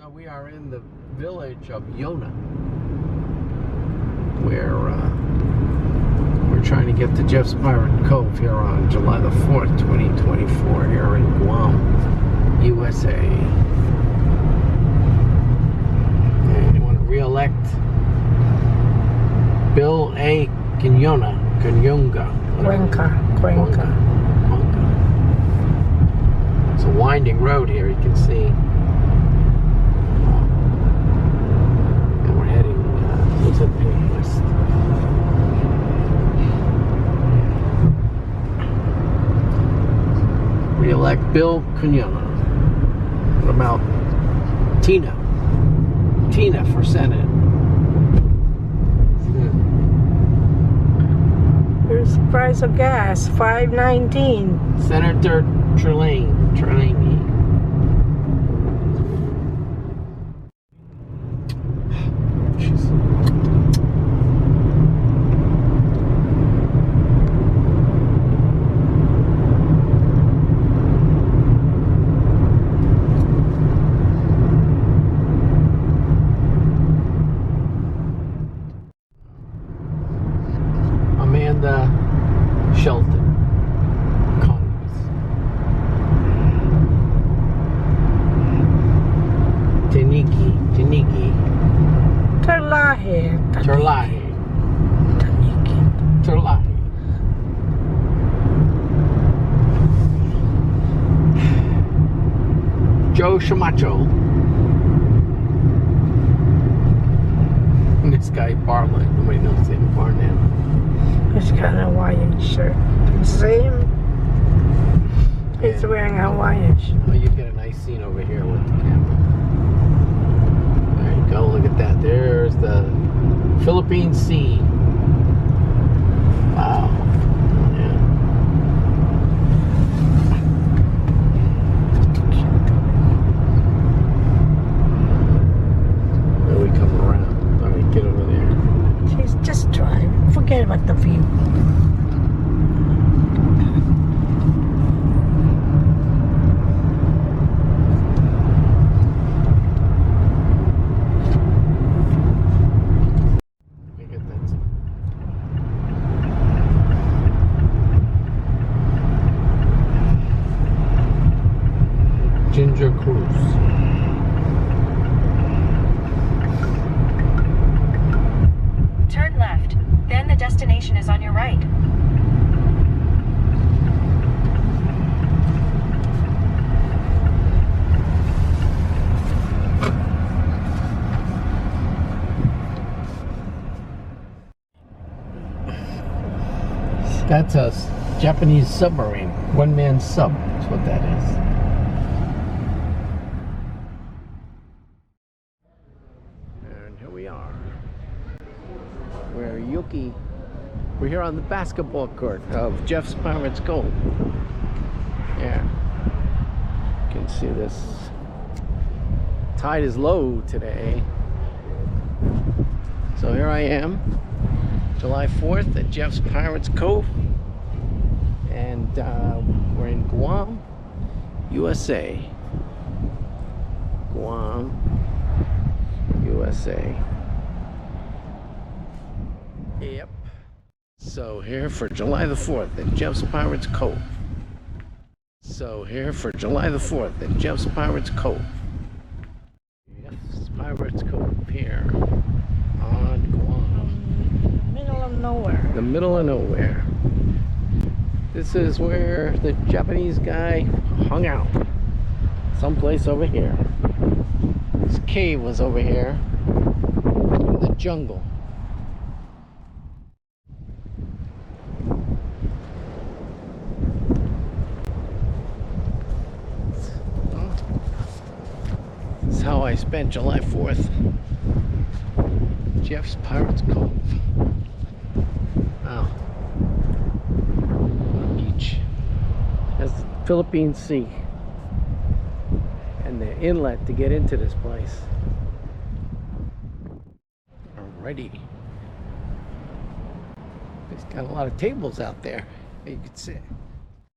So we are in the village of Yona, where we're trying to get to Jeff's Pirate Cove here on July the 4th, 2024, here in Guam, USA. And you want to re-elect Bill A. Cuenca. It's a winding road here, you can see. And we're heading to the west. Re-elect Bill Cuenca. What about Tina? Tina for Senate. Here's the price of gas, $5.19. Senator Trelaine. Amanda Shelton. Taniki. Terlahi. Joe Shamacho. And this guy Bartlett. Nobody knows him. Barnett. He's got an Hawaiian shirt. You see him? He's wearing a Hawaiian shirt. Oh, you get a nice scene over here with the camera. There you go. Look at that. There's the Philippine Sea. Wow. Yeah. Where we come around? Let me get over there. He's just driving. Forget about the view. Ginger Cruise. Turn left, then the destination is on your right. That's a Japanese submarine. One-man sub. That's what that is. And here we are. We're here on the basketball court of Jeff's Pirates Cove. Yeah. You can see this. Tide is low today. So here I am, July 4th at Jeff's Pirates Cove. And we're in Guam, USA. Guam, USA. Yep. So here for July the 4th at Jeff's Pirates Cove. Jeff's Pirates Cove here on Guam. Middle of nowhere. The middle of nowhere. This is where the Japanese guy hung out. Someplace over here. This cave was over here in the jungle. This is how I spent July 4th. Jeff's Pirates Cove. Wow. Beach. Has the Philippine Sea. And the inlet to get into this place. Alrighty. It's got a lot of tables out there that you could sit.